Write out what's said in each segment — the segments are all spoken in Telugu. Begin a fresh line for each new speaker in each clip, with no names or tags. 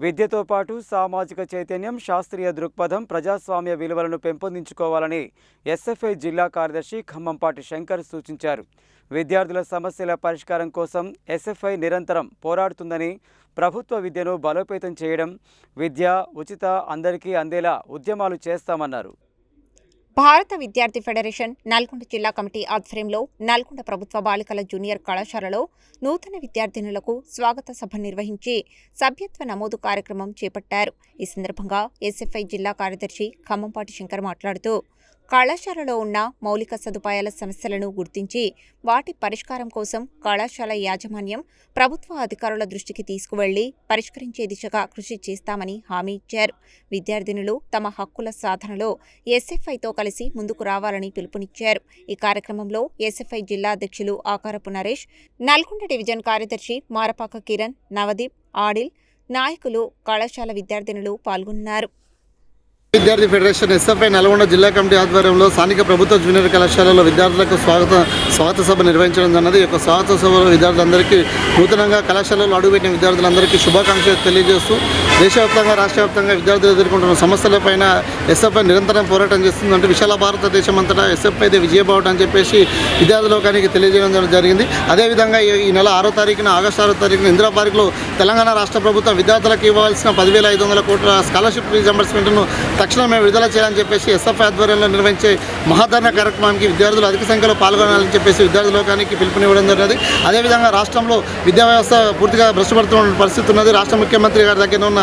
విద్యతో పాటు సామాజిక చైతన్యం, శాస్త్రీయ దృక్పథం, ప్రజాస్వామ్య విలువలను పెంపొందించుకోవాలని ఎస్ఎఫ్ఐ జిల్లా కార్యదర్శి ఖమ్మంపాటి శంకర్ సూచించారు. విద్యార్థుల సమస్యల పరిష్కారం కోసం ఎస్ఎఫ్ఐ నిరంతరం పోరాడుతుందని, ప్రభుత్వ విద్యను బలోపేతం చేయడం, విద్య ఉచిత అందరికీ అందేలా ఉద్యమాలు చేస్తామన్నారు.
భారత విద్యార్థి ఫెడరేషన్ నల్గొండ జిల్లా కమిటీ ఆధ్వర్యంలో నల్గొండ ప్రభుత్వ బాలికల జూనియర్ కళాశాలలో నూతన విద్యార్థినులకు స్వాగత సభ నిర్వహించి సభ్యత్వ నమోదు కార్యక్రమం చేపట్టారు. ఈ సందర్భంగా ఎస్ఎఫ్ఐ జిల్లా కార్యదర్శి ఖమ్మంపాటి శంకర్ మాట్లాడుతూ, కళాశాలలో ఉన్న మౌలిక సదుపాయాల సమస్యలను గుర్తించి వాటి పరిష్కారం కోసం కళాశాల యాజమాన్యం ప్రభుత్వ అధికారుల దృష్టికి తీసుకువెళ్లి పరిష్కరించే దిశగా కృషి చేస్తామని హామీ ఇచ్చారు. విద్యార్థినులు తమ హక్కుల సాధనలో ఎస్ఎఫ్ఐతో కలిసి ముందుకు రావాలని పిలుపునిచ్చారు. ఈ కార్యక్రమంలో ఎస్ఎఫ్ఐ జిల్లా అధ్యక్షులు ఆకారపు నరేష్, నల్గొండ డివిజన్ కార్యదర్శి మారపాక కిరణ్, నవదీప్, ఆడిల్, నాయకులు, కళాశాల విద్యార్థినులు పాల్గొన్నారు.
విద్యార్థి ఫెడరేషన్ ఎస్ఎఫ్ఐ నల్గొండ జిల్లా కమిటీ ఆధ్వర్యంలో స్థానిక ప్రభుత్వ జూనియర్ కళాశాలలో విద్యార్థులకు స్వాగత సభ నిర్వహించడం జరిగినది. ఈ యొక్క స్వాగత సభలో విద్యార్థులందరికీ నూతనంగా కళాశాలలో అడుగుపెట్టిన విద్యార్థులందరికీ శుభాకాంక్షలు తెలియజేస్తూ దేశవ్యాప్తంగా రాష్ట్ర వ్యాప్తంగా విద్యార్థులు ఎదుర్కొంటున్న సమస్యలపైన ఎస్ఎఫ్ఐ నిరంతరం పోరాటం చేస్తుందంటే విశాల భారతదేశం అంతటా ఎస్ఎఫ్ఐదే విజయబావుట అని చెప్పేసి విద్యార్థి లోకానికి తెలియజేయడం జరిగింది. అదేవిధంగా ఈ నెల 6వ తారీఖున ఆగస్టు 6వ తారీఖున ఇందిరా పార్కులో తెలంగాణ రాష్ట్ర ప్రభుత్వం విద్యార్థులకు ఇవ్వాల్సిన 10,500 కోట్ల స్కాలర్షిప్ రీఎంబర్స్మెంట్ను తక్షణమే విడుదల చేయాలని చెప్పేసి ఎస్ఎఫ్ఐ ఆధ్వర్యంలో నిర్వహించే మహాధరణ కార్యక్రమానికి విద్యార్థులు అధిక సంఖ్యలో పాల్గొనాలని చెప్పేసి విద్యార్థి లోకానికి పిలుపునివ్వడం జరిగింది. అదేవిధంగా రాష్ట్రంలో విద్యా వ్యవస్థ పూర్తిగా భ్రష్టుపడుతున్న పరిస్థితి ఉన్నది. రాష్ట్ర ముఖ్యమంత్రి గారి దగ్గర ఉన్న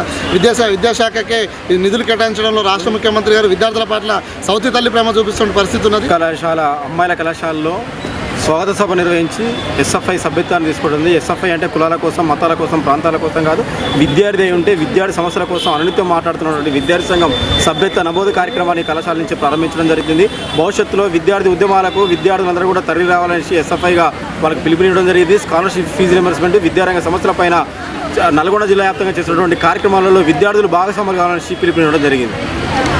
విద్యాశాఖకే నిధులు కేటాయించడంలో రాష్ట్ర ముఖ్యమంత్రి గారు విద్యార్థుల పట్ల సౌతి తల్లి ప్రేమ చూపిస్తున్న పరిస్థితి ఉన్నది.
అమ్మాయిల కళాశాలలో స్వాగత సభ నిర్వహించి ఎస్ఎఫ్ఐ సభ్యత్వాన్ని తీసుకుంటుంది. ఎస్ఎఫ్ఐ అంటే కులాల కోసం, మతాల కోసం, ప్రాంతాల కోసం కాదు, విద్యార్థి ఉంటే విద్యార్థి సమస్యల కోసం అనునిత్యం మాట్లాడుతున్నటువంటి విద్యార్థి సంఘం సభ్యత్వ నమోదు కార్యక్రమాన్ని కళాశాల నుంచి ప్రారంభించడం జరిగింది. భవిష్యత్తులో విద్యార్థి ఉద్యమాలకు విద్యార్థులందరూ కూడా తరలి రావాలని ఎస్ఎఫ్ఐగా వాళ్ళకి పిలుపునివ్వడం జరిగింది. స్కాలర్షిప్ ఫీజు రియంబర్స్మెంట్, విద్యారంగ సమస్యలపైన నల్గొండ జిల్లా వ్యాప్తంగా చేసినటువంటి కార్యక్రమాలలో విద్యార్థులు భాగస్వాములు కావాలని పిలుపునివ్వడం జరిగింది.